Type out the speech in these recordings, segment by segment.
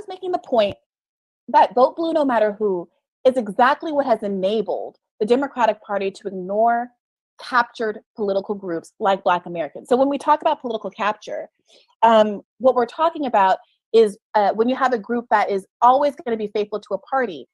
was making the point that vote blue no matter who is exactly what has enabled the Democratic Party to ignore captured political groups like Black Americans. So when we talk about political capture, what we're talking about is when you have a group that is always going to be faithful to a party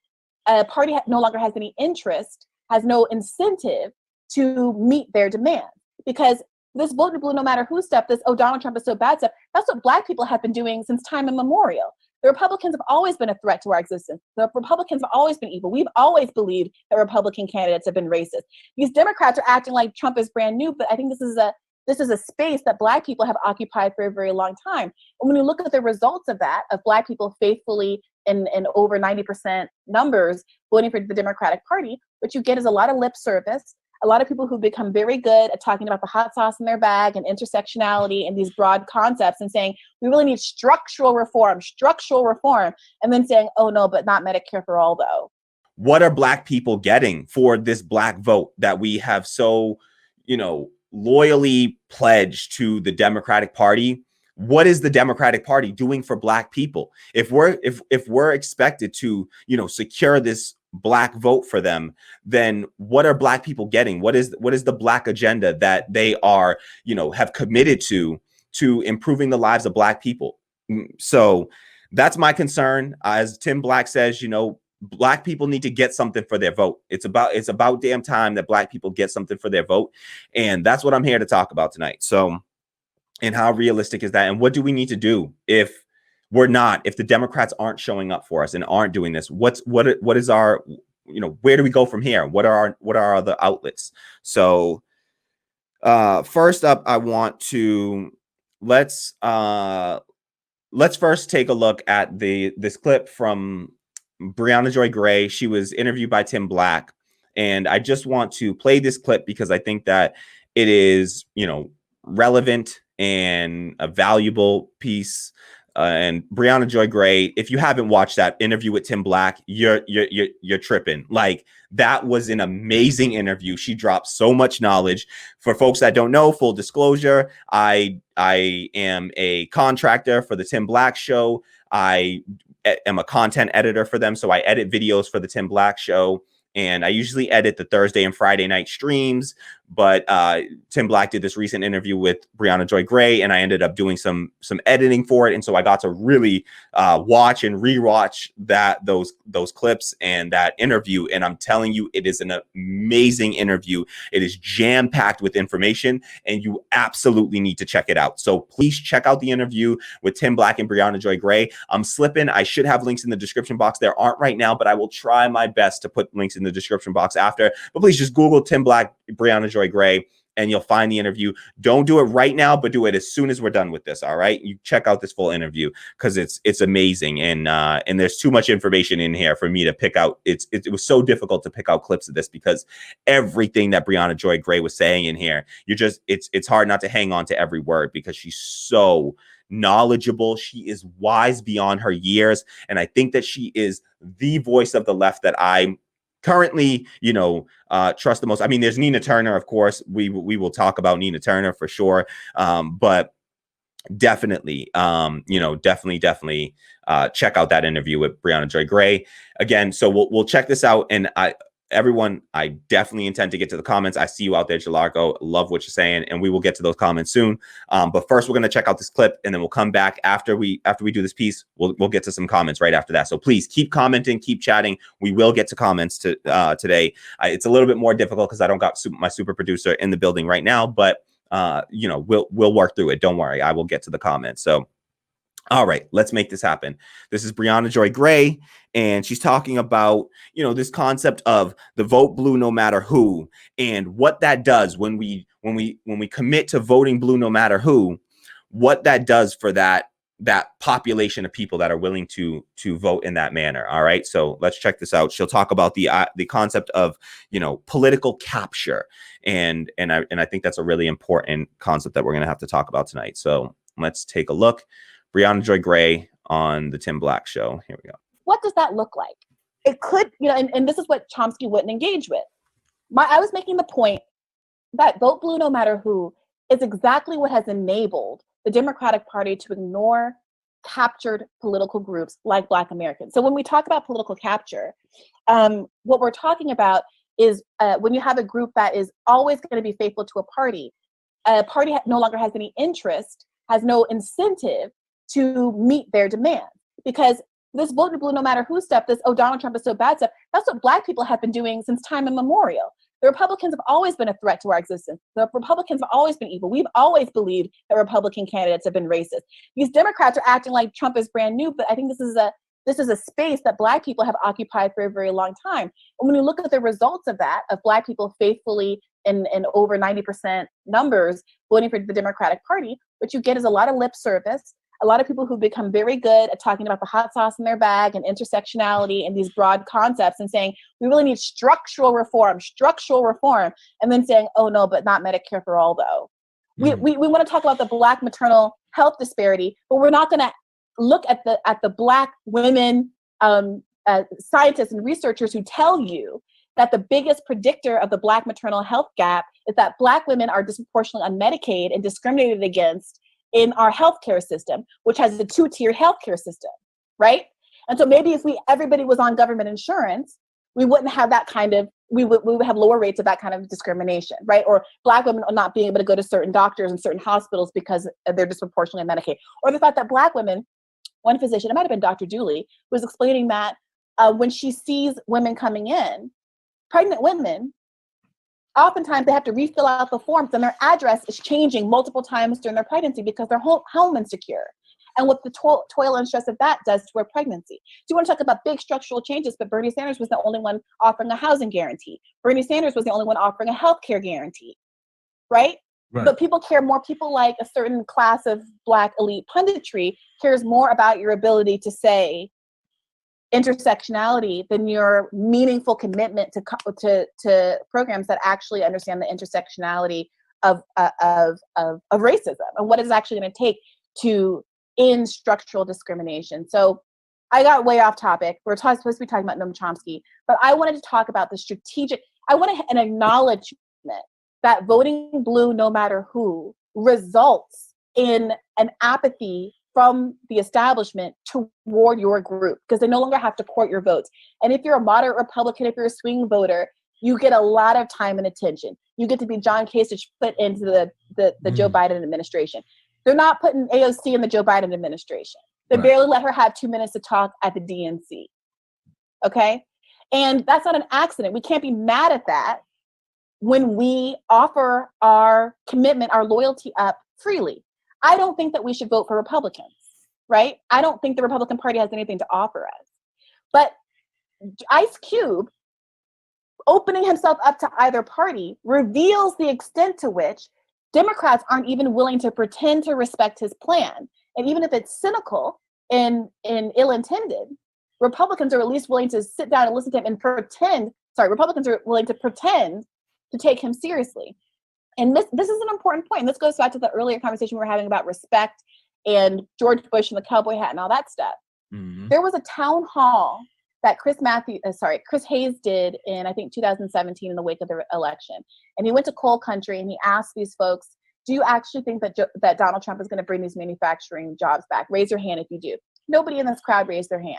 no longer has any interest, has no incentive to meet their demands. Because this vote blue no matter who stuff, this Donald Trump is so bad stuff, that's what Black people have been doing since time immemorial. The Republicans have always been a threat to our existence. The Republicans have always been evil. We've always believed that Republican candidates have been racist. These Democrats are acting like Trump is brand new, but I think this is a space that Black people have occupied for a very long time. And when you look at the results of that, of Black people faithfully in over 90% numbers voting for the Democratic Party, what you get is a lot of lip service, a lot of people who become very good at talking about the hot sauce in their bag and intersectionality and these broad concepts and saying, we really need structural reform, and then saying, oh no, but not Medicare for all though. What are Black people getting for this Black vote that we have so, loyally pledged to the Democratic Party? What is the Democratic Party doing for Black people? If we're expected to, secure this Black vote for them, then what are Black people getting? What is the Black agenda that they are, have committed to improving the lives of Black people? So that's my concern. As Tim Black says, Black people need to get something for their vote. It's about damn time that Black people get something for their vote. And that's what I'm here to talk about tonight. So, and how realistic is that? And what do we need to do if the Democrats aren't showing up for us and aren't doing this? What is our, where do we go from here? What are our other outlets? So first up, I want to let's first take a look at this clip from Briahna Gray. She was interviewed by Tim Black, and I just want to play this clip because I think that it is, relevant and a valuable piece. And Briahna Gray, if you haven't watched that interview with Tim Black, you're tripping. Like, that was an amazing interview. She dropped so much knowledge. For folks that don't know, full disclosure, I am a contractor for the Tim Black Show. I am a content editor for them, so I edit videos for the Tim Black Show. And I usually edit the Thursday and Friday night streams. But Tim Black did this recent interview with Briahna Gray, and I ended up doing some editing for it. And so I got to really watch and rewatch those clips and that interview. And I'm telling you, it is an amazing interview. It is jam-packed with information, and you absolutely need to check it out. So please check out the interview with Tim Black and Briahna Gray. I'm slipping. I should have links in the description box. There aren't right now, but I will try my best to put links in the description box after. But please just Google Tim Black, Briahna Gray, and you'll find the interview. Don't do it right now, but do it as soon as we're done with this. All right, you check out this full interview because it's amazing, and there's too much information in here for me to pick out. It was so difficult to pick out clips of this because everything that Briahna Gray was saying in here, it's hard not to hang on to every word because she's so knowledgeable. She is wise beyond her years, and I think that she is the voice of the left that I currently, trust the most. I mean, there's Nina Turner, of course. We will talk about Nina Turner for sure. But definitely, definitely check out that interview with Briahna Gray. Again, so we'll check this out. And everyone, I definitely intend to get to the comments. I see you out there, Jalargo. Love what you're saying, and we will get to those comments soon. But first, we're going to check out this clip, and then we'll come back after we do this piece. We'll get to some comments right after that. So please keep commenting, keep chatting. We will get to comments today. It's a little bit more difficult because I don't got my super producer in the building right now, but we'll work through it. Don't worry, I will get to the comments. So. All right, let's make this happen. This is Briahna Gray, and she's talking about, this concept of the vote blue no matter who, and what that does when we commit to voting blue no matter who, what that does for that population of people that are willing to vote in that manner. All right, so let's check this out. She'll talk about the concept of political capture, and I think that's a really important concept that we're going to have to talk about tonight. So let's take a look. Briahna Gray on the Tim Black Show. Here we go. What does that look like? It could, and this is what Chomsky wouldn't engage with. I was making the point that vote blue no matter who is exactly what has enabled the Democratic Party to ignore captured political groups like Black Americans. So when we talk about political capture, what we're talking about is when you have a group that is always going to be faithful to a party no longer has any interest, has no incentive to meet their demands. Because this vote blue no matter who stuff, this Donald Trump is so bad stuff, that's what Black people have been doing since time immemorial. The Republicans have always been a threat to our existence. The Republicans have always been evil. We've always believed that Republican candidates have been racist. These Democrats are acting like Trump is brand new, but I think this is a space that Black people have occupied for a very long time. And when you look at the results of that, of Black people faithfully in over 90% numbers voting for the Democratic Party, what you get is a lot of lip service, a lot of people who become very good at talking about the hot sauce in their bag and intersectionality and these broad concepts and saying, we really need structural reform, and then saying, oh no, but not Medicare for all though. We want to talk about the Black maternal health disparity, but we're not going to look at the Black women scientists and researchers who tell you that the biggest predictor of the Black maternal health gap is that Black women are disproportionately on Medicaid and discriminated against in our healthcare system, which has a two-tier healthcare system, right? And so maybe if everybody was on government insurance, we wouldn't have that kind of, we would have lower rates of that kind of discrimination, right? Or Black women are not being able to go to certain doctors and certain hospitals because they're disproportionately on Medicaid. Or the fact that Black women, one physician, it might have been Dr. Dooley, was explaining that when she sees women coming in, pregnant women, oftentimes they have to refill out the forms and their address is changing multiple times during their pregnancy because they're home insecure. And what the toil and stress of that does to a pregnancy. So you want to talk about big structural changes, but Bernie Sanders was the only one offering a housing guarantee. Bernie Sanders was the only one offering a healthcare guarantee, right? But people care more. People like a certain class of Black elite punditry cares more about your ability to say intersectionality than your meaningful commitment to programs that actually understand the intersectionality of racism and what it's actually going to take to end structural discrimination. So I got way off topic. We're supposed to be talking about Noam Chomsky, but I wanted to talk about the strategic. I wanted an acknowledgement that voting blue, no matter who, results in an apathy from the establishment toward your group because they no longer have to court your votes. And if you're a moderate Republican, if you're a swing voter, you get a lot of time and attention. You get to be John Kasich put into the Joe Biden administration. They're not putting AOC in the Joe Biden administration. They barely let her have 2 minutes to talk at the DNC. Okay? And that's not an accident. We can't be mad at that when we offer our commitment, our loyalty up freely. I don't think that we should vote for Republicans, right? I don't think the Republican Party has anything to offer us. But Ice Cube opening himself up to either party reveals the extent to which Democrats aren't even willing to pretend to respect his plan. And even if it's cynical and ill-intended, Republicans are at least willing to sit down and listen to him and Republicans are willing to pretend to take him seriously. And this is an important point. And this goes back to the earlier conversation we were having about respect and George Bush and the cowboy hat and all that stuff. Mm-hmm. There was a town hall that Chris Hayes did in, I think, 2017 in the wake of the election. And he went to coal country and he asked these folks, do you actually think that Donald Trump is going to bring these manufacturing jobs back? Raise your hand if you do. Nobody in this crowd raised their hand.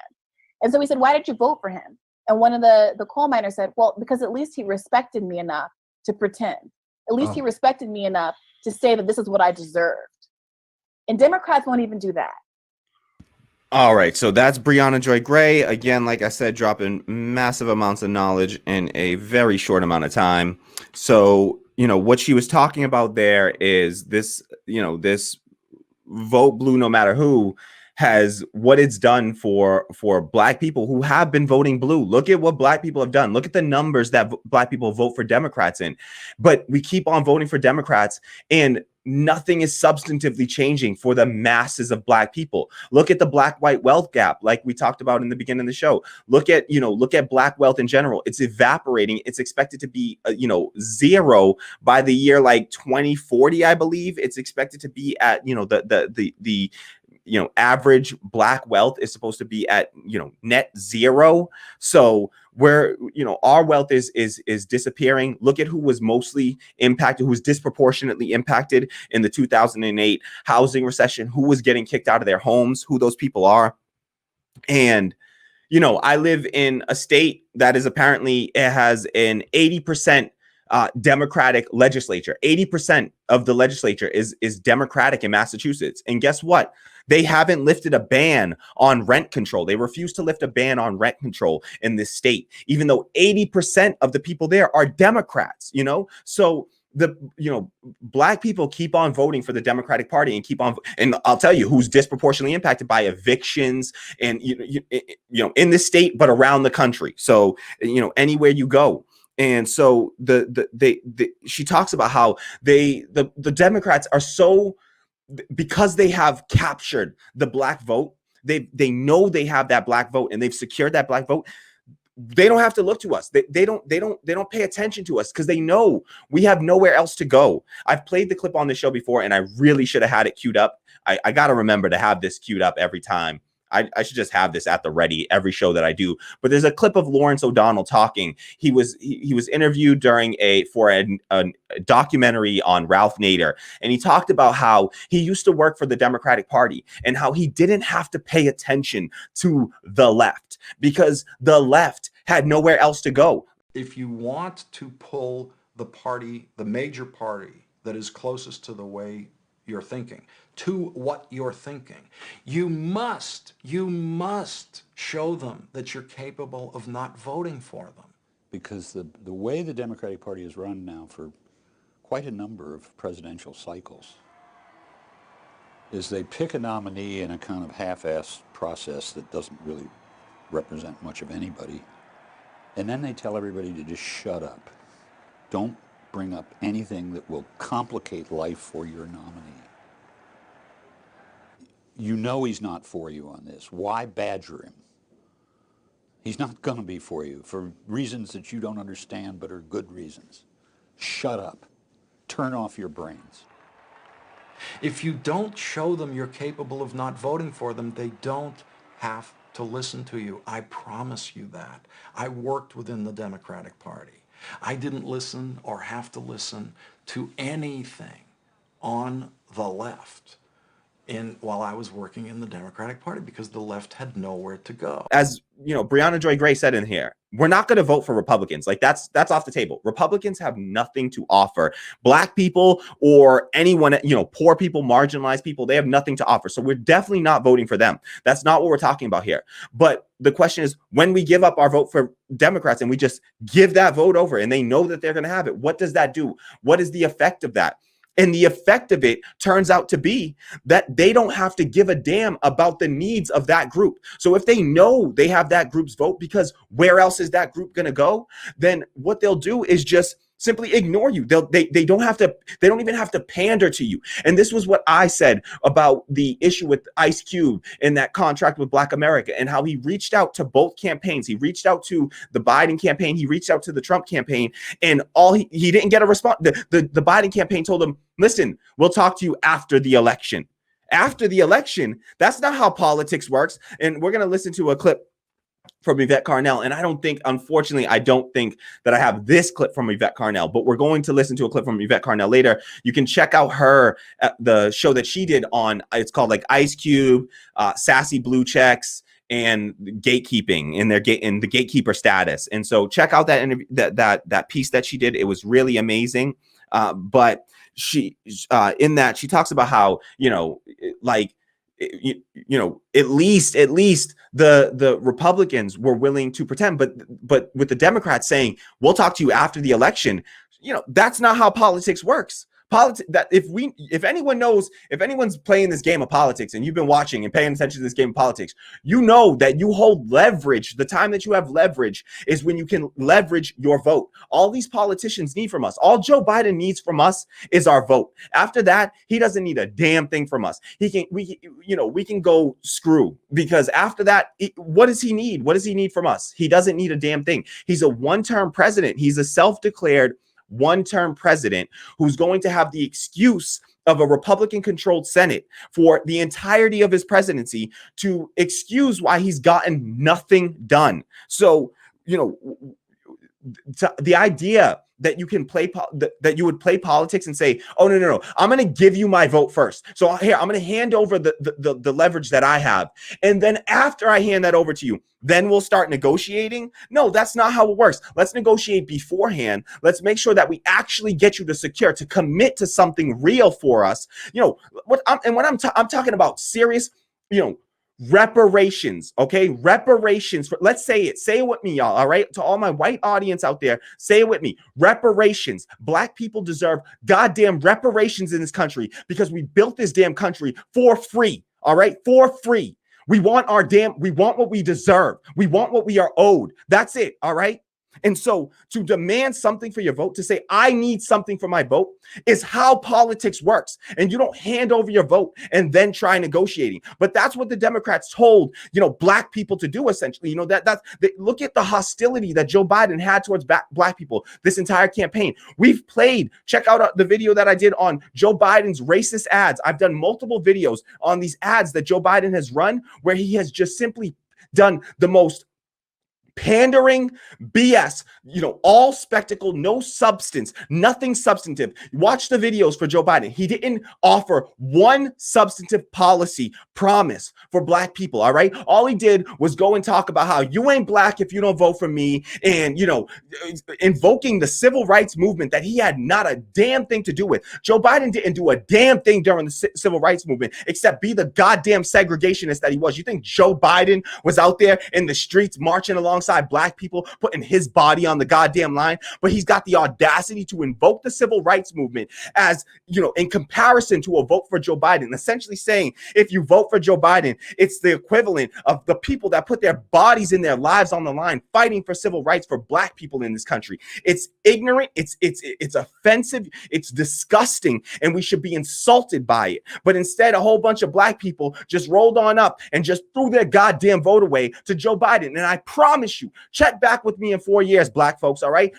And so he said, why did you vote for him? And one of the coal miners said, well, because at least he respected me enough to pretend. At least he respected me enough to say that this is what I deserved. And Democrats won't even do that. All right. So that's Briahna Joy Gray. Again, like I said, dropping massive amounts of knowledge in a very short amount of time. So, what she was talking about there is this, this vote blue no matter who has what it's done for Black people who have been voting blue. Look at what Black people have done. Look at the numbers that Black people vote for Democrats in. But we keep on voting for Democrats and nothing is substantively changing for the masses of Black people. Look at the Black-white wealth gap, like we talked about in the beginning of the show. Look at Black wealth in general. It's evaporating. It's expected to be, zero by the year like 2040, I believe. It's expected to be at, the average Black wealth is supposed to be at, net zero. So where, you know, our wealth is disappearing. Look at who was mostly impacted, who was disproportionately impacted in the 2008 housing recession, who was getting kicked out of their homes, who those people are. And, you know, I live in a state that is apparently, it has an 80% Democratic legislature. 80% of the legislature is Democratic in Massachusetts. And guess what? They haven't lifted a ban on rent control. They refuse to lift a ban on rent control in this state, even though 80% of the people there are Democrats, you know? So Black people keep on voting for the Democratic Party and keep on, and I'll tell you who's disproportionately impacted by evictions and, in this state, but around the country. So, anywhere you go. And so she talks about how the Democrats are so, because they have captured the Black vote, they know they have that Black vote and they've secured that Black vote. They don't have to look to us. They don't pay attention to us because they know we have nowhere else to go. I've played the clip on the show before and I really should have had it queued up. I got to remember to have this queued up every time. I should just have this at the ready every show that I do. But there's a clip of Lawrence O'Donnell talking. He was interviewed for a documentary on Ralph Nader, and he talked about how he used to work for the Democratic Party and how he didn't have to pay attention to the left because the left had nowhere else to go. If you want to pull the party, the major party that is closest to the way you're thinking, to what you're thinking, you must show them that you're capable of not voting for them. Because the way the Democratic Party is run now for quite a number of presidential cycles is they pick a nominee in a kind of half-assed process that doesn't really represent much of anybody, and then they tell everybody to just shut up. Don't bring up anything that will complicate life for your nominee. You know he's not for you on this. Why badger him? He's not going to be for you for reasons that you don't understand but are good reasons. Shut up. Turn off your brains. If you don't show them you're capable of not voting for them, they don't have to listen to you. I promise you that. I worked within the Democratic Party. I didn't listen or have to listen to anything on the left while I was working in the Democratic Party because the left had nowhere to go. As Briahna Joy Gray said in here, we're not going to vote for Republicans. Like that's off the table. Republicans have nothing to offer. Black people or anyone, poor people, marginalized people, they have nothing to offer. So we're definitely not voting for them. That's not what we're talking about here. But the question is, when we give up our vote for Democrats and we just give that vote over and they know that they're going to have it, what does that do? What is the effect of that? And the effect of it turns out to be that they don't have to give a damn about the needs of that group. So if they know they have that group's vote, because where else is that group going to go? Then what they'll do is just simply ignore you. They don't even have to pander to you. And this was what I said about the issue with Ice Cube in that contract with Black America and how he reached out to both campaigns. He reached out to the Biden campaign. He reached out to the Trump campaign, and he didn't get a response. The Biden campaign told him, listen, we'll talk to you after the election. After the election, that's not how politics works. And we're going to listen to a clip from Yvette Carnell. And unfortunately, I don't think that I have this clip from Yvette Carnell, but we're going to listen to a clip from Yvette Carnell later. You can check out the show that she did on, it's called like Ice Cube, Sassy Blue Checks, and gatekeeping in the gatekeeper status. And so check out that interview, that piece that she did. It was really amazing. But she, in that, she talks about how, at least the Republicans were willing to pretend, but with the Democrats saying, we'll talk to you after the election, that's not how politics works. If anyone's playing this game of politics and you've been watching and paying attention to this game of politics, you know that you hold leverage. The time that you have leverage is when you can leverage your vote. All these politicians need from us, all Joe Biden needs from us is our vote. After that, he doesn't need a damn thing from us. We can go screw, because after that, what does he need? What does he need from us? He doesn't need a damn thing. He's a one-term president. He's a self-declared one-term president who's going to have the excuse of a Republican-controlled Senate for the entirety of his presidency to excuse why he's gotten nothing done. So, you know, the idea that you can play that you would play politics and say, oh no, I'm going to give you my vote first, so here I'm going to hand over the leverage that I have, and then after I hand that over to you, then we'll start negotiating. No, that's not how it works. Let's negotiate beforehand. Let's make sure that we actually get you to commit to something real for us. You know what I'm talking about serious, you know, reparations. Okay, reparations for, let's say it with me, y'all. All right, to all my white audience out there, say it with me. Reparations. Black people deserve goddamn reparations in this country because we built this damn country for free. All right, for free. We want what we deserve. We want what we are owed. That's it. All right. And so to demand something for your vote, to say, I need something for my vote, is how politics works. And you don't hand over your vote and then try negotiating. But that's what the Democrats told, you know, black people to do, essentially. You know, look at the hostility that Joe Biden had towards black people this entire campaign. Check out the video that I did on Joe Biden's racist ads. I've done multiple videos on these ads that Joe Biden has run, where he has just simply done the most pandering BS, you know, all spectacle, no substance, nothing substantive. Watch the videos for Joe Biden. He didn't offer one substantive policy promise for black people. All right. All he did was go and talk about how you ain't black if you don't vote for me. And, you know, invoking the civil rights movement that he had not a damn thing to do with. Joe Biden didn't do a damn thing during the civil rights movement except be the goddamn segregationist that he was. You think Joe Biden was out there in the streets marching alongside black people, putting his body on the goddamn line? But he's got the audacity to invoke the civil rights movement as, you know, in comparison to a vote for Joe Biden, essentially saying if you vote for Joe Biden, it's the equivalent of the people that put their bodies and their lives on the line fighting for civil rights for black people in this country. It's ignorant, it's offensive, it's disgusting, and we should be insulted by it. But instead, a whole bunch of black people just rolled on up and just threw their goddamn vote away to Joe Biden. And I promise you, check back with me in 4 years, black folks. All right,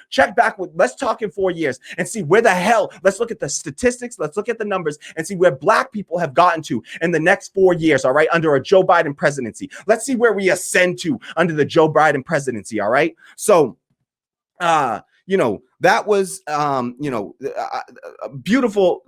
let's talk in 4 years and see where the hell, let's look at the statistics, let's look at the numbers and see where black people have gotten to in the next 4 years. All right, under a Joe Biden presidency. Let's see where we ascend to under the Joe Biden presidency. All right, so you know, that was you know, a beautiful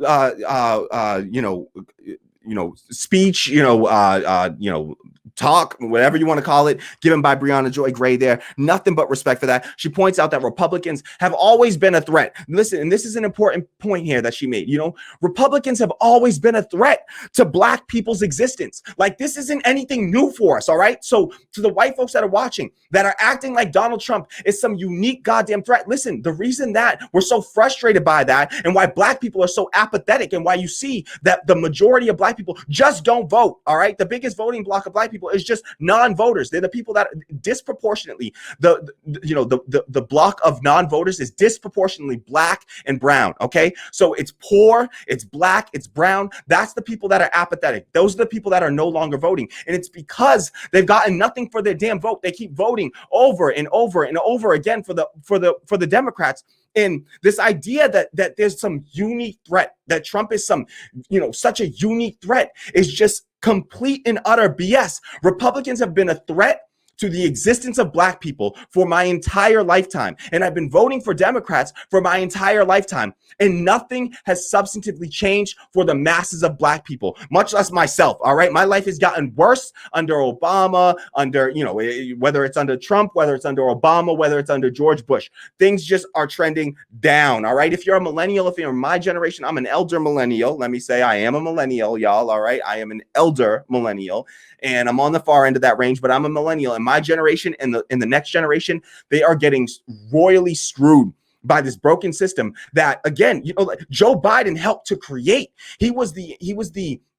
speech, you know, talk, whatever you want to call it, given by Briahna Gray there. Nothing but respect for that. She points out that Republicans have always been a threat. Listen, and this is an important point here that she made. You know, Republicans have always been a threat to black people's existence. Like, this isn't anything new for us, all right? So to the white folks that are watching, that are acting like Donald Trump is some unique goddamn threat, listen, the reason that we're so frustrated by that and why black people are so apathetic and why you see that the majority of black people just don't vote, all right? The biggest voting block of black people is just non-voters. They're the people that disproportionately, the block of non-voters is disproportionately black and brown, okay? So it's poor, it's black, it's brown. That's the people that are apathetic. Those are the people that are no longer voting. And it's because they've gotten nothing for their damn vote. They keep voting over and over and over again for the Democrats. And this idea that there's some unique threat, that Trump is some, you know, such a unique threat, is just complete and utter BS. Republicans have been a threat to the existence of black people for my entire lifetime. And I've been voting for Democrats for my entire lifetime. And nothing has substantively changed for the masses of black people, much less myself. All right. My life has gotten worse under Obama, under, you know, whether it's under Trump, whether it's under Obama, whether it's under George Bush. Things just are trending down. All right. If you're a millennial, if you're my generation, I'm an elder millennial. Let me say I am a millennial, y'all. All right. I am an elder millennial. And I'm on the far end of that range, but I'm a millennial. And my generation and the next generation, they are getting royally screwed by this broken system that, again, you know, like Joe Biden helped to create. He was the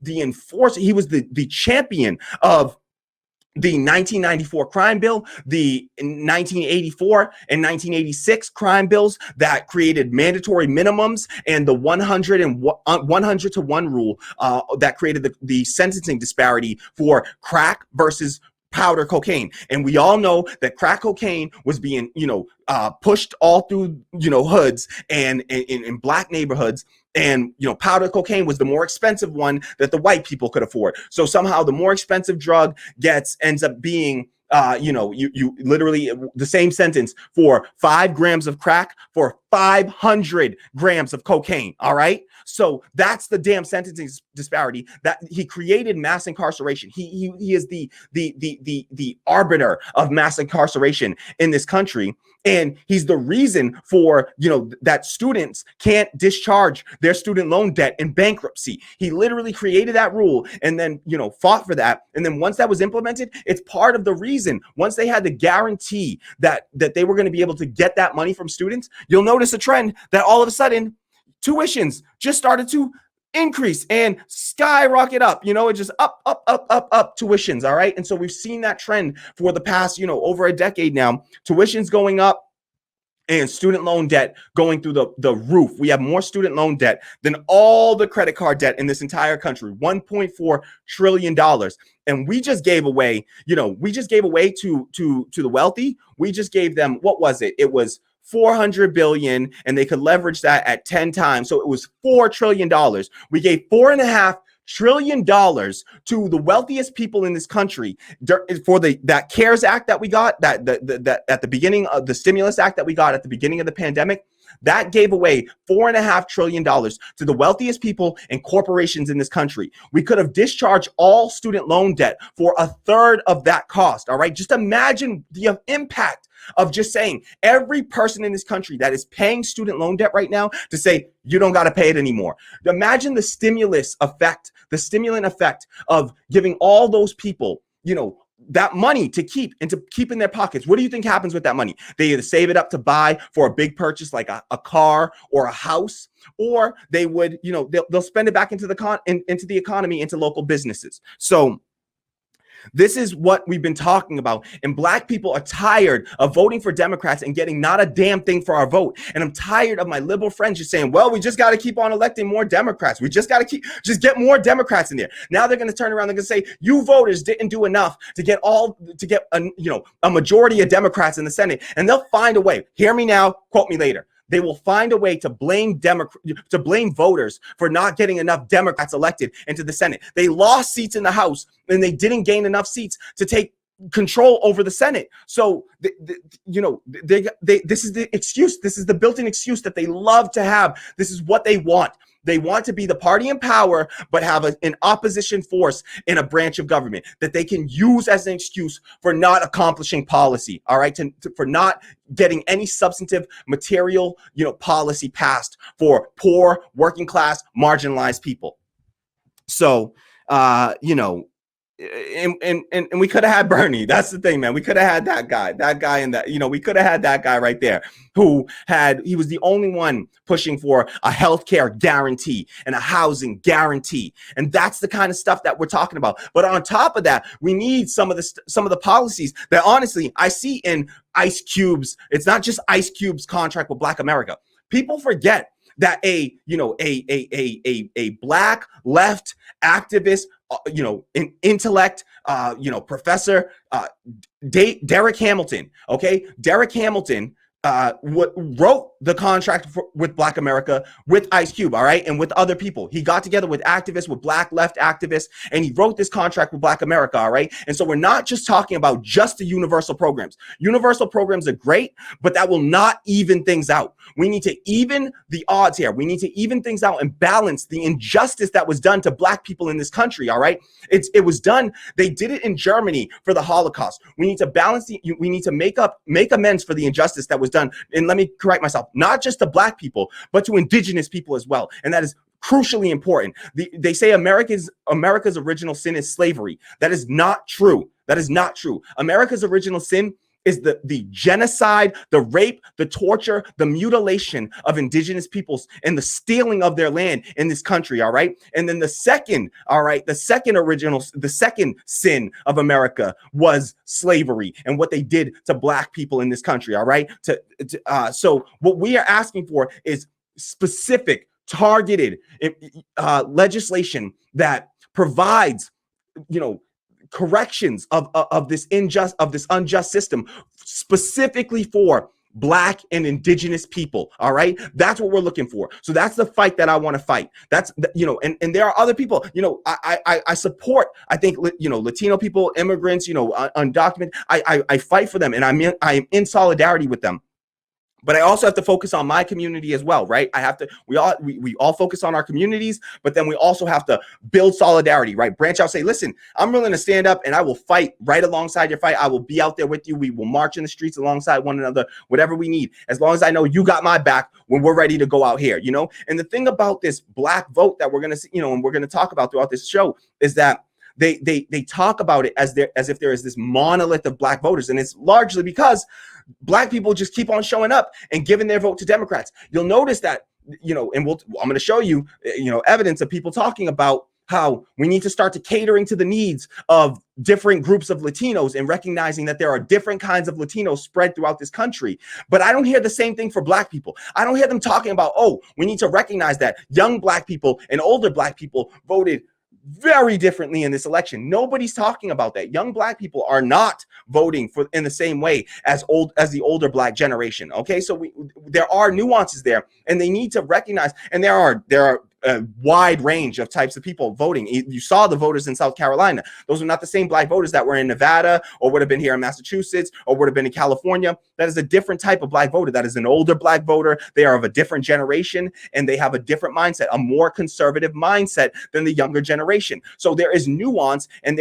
enforcer. He was the champion of the 1994 crime bill, the 1984 and 1986 crime bills that created mandatory minimums, and the 100 to 1 rule that created the sentencing disparity for crack versus powder cocaine. And we all know that crack cocaine was being, you know, pushed all through, you know, hoods and in black neighborhoods. And, you know, powder cocaine was the more expensive one that the white people could afford. So somehow the more expensive drug ends up being You literally the same sentence for 5 grams of crack for 500 grams of cocaine. All right. So that's the damn sentencing disparity that he created mass incarceration. He is the arbiter of mass incarceration in this country. And he's the reason for, that students can't discharge their student loan debt in bankruptcy. He literally created that rule and then, fought for that. And then once that was implemented, it's part of the reason, once they had the guarantee that they were going to be able to get that money from students, you'll notice a trend that all of a sudden tuitions just started to increase and skyrocket up, it just up tuitions. All right. And so we've seen that trend for the past, over a decade now, tuitions going up and student loan debt going through the roof. We have more student loan debt than all the credit card debt in this entire country, $1.4 trillion. And we just gave away, to the wealthy. We just gave them, what was it? It was 400 billion, and they could leverage that at 10 times. So it was $4 trillion. We gave $4.5 trillion to the wealthiest people in this country for that CARES Act that we got, that at the beginning of the stimulus act that we got at the beginning of the pandemic. That gave away $4.5 trillion to the wealthiest people and corporations in this country. We could have discharged all student loan debt for a third of that cost. All right. Just imagine the impact of just saying every person in this country that is paying student loan debt right now to say, you don't got to pay it anymore. Imagine the stimulant effect of giving all those people, that money to keep in their pockets. What do you think happens with that money? They either save it up to buy for a big purchase like a car or a house, or they would, they'll spend it back into the economy, into local businesses. So this is what we've been talking about. And Black people are tired of voting for Democrats and getting not a damn thing for our vote. And I'm tired of my liberal friends just saying, well, we just got to keep on electing more Democrats. We just got to just get more Democrats in there. Now they're going to turn around. They're going to say, you voters didn't do enough to get a majority of Democrats in the Senate. And they'll find a way. Hear me now, quote me later. They will find a way to blame voters for not getting enough Democrats elected into the Senate. They lost seats in the House and they didn't gain enough seats to take control over the Senate. So, this is the excuse. This is the built-in excuse that they love to have. This is what they want. They want to be the party in power, but have an opposition force in a branch of government that they can use as an excuse for not accomplishing policy. All right, for not getting any substantive material, policy passed for poor, working class, marginalized people. So, and we could have had Bernie. That's the thing, man. We could have had that guy and that, we could have had that guy right there he was the only one pushing for a healthcare guarantee and a housing guarantee. And that's the kind of stuff that we're talking about. But on top of that, we need some of the policies that honestly I see in Ice Cube's. It's not just Ice Cube's contract with Black America. People forget that a Black left activist, an intellect, professor, Derek Hamilton. Okay, Derek Hamilton wrote the contract with Black America with Ice Cube, all right, and with other people. He got together with activists, with Black left activists, and he wrote this contract with Black America, all right? And so we're not just talking about just the universal programs. Universal programs are great, but that will not even things out. We need to even the odds here. We need to even things out and balance the injustice that was done to Black people in this country, all right? It was done. They did it in Germany for the Holocaust. We need to balance we need to make amends for the injustice that was done. And let me correct myself, not just to Black people, but to indigenous people as well. And that is crucially important. They say America's original sin is slavery. That is not true. That is not true. America's original sin is the genocide, the rape, the torture, the mutilation of indigenous peoples and the stealing of their land in this country, all right? And then the second sin of America was slavery and what they did to Black people in this country, all right? So what we are asking for is specific, targeted legislation that provides, corrections of this unjust system, specifically for Black and indigenous people. All right. That's what we're looking for. So that's the fight that I want to fight. That's, you know, and there are other people, you know, I support, I think, you know, Latino people, immigrants, you know, undocumented. I fight for them, and I'm in solidarity with them. But I also have to focus on my community as well, right? I have to, we all focus on our communities, but then we also have to build solidarity, right? Branch out, say, listen, I'm willing to stand up and I will fight right alongside your fight. I will be out there with you. We will march in the streets alongside one another, whatever we need, as long as I know you got my back when we're ready to go out here, you know? And the thing about this Black vote that we're going to see, you know, and we're going to talk about throughout this show is that they talk about it as if there is this monolith of Black voters. And it's largely because Black people just keep on showing up and giving their vote to Democrats. You'll notice that, you know, and I'm going to show you, you know, evidence of people talking about how we need to start to catering to the needs of different groups of Latinos and recognizing that there are different kinds of Latinos spread throughout this country. But I don't hear the same thing for Black people. I don't hear them talking about, oh, we need to recognize that young Black people and older Black people voted very differently in this election. Nobody's talking about that. Young Black people are not voting for in the same way as the older Black generation. Okay, so there are nuances there, and they need to recognize. And there are a wide range of types of people voting. You saw the voters in South Carolina. Those are not the same Black voters that were in Nevada or would have been here in Massachusetts or would have been in California. That is a different type of Black voter. That is an older Black voter. They are of a different generation, and they have a different mindset, a more conservative mindset than the younger generation. So there is nuance, and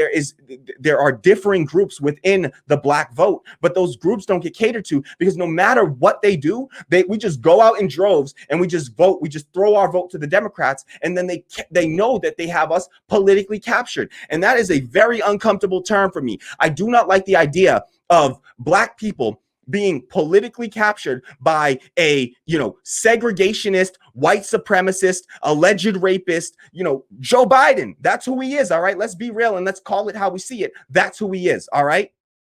there are differing groups within the Black vote, but those groups don't get catered to because no matter what they do, we just go out in droves and we just vote. We just throw our vote to the Democrats. And then they know that they have us politically captured. And that is a very uncomfortable term for me. I do not like the idea of Black people being politically captured by a, you know, segregationist, white supremacist, alleged rapist, you know, Joe Biden. That's who he is. All right. Let's be real and let's call it how we see it. That's who he is. All right.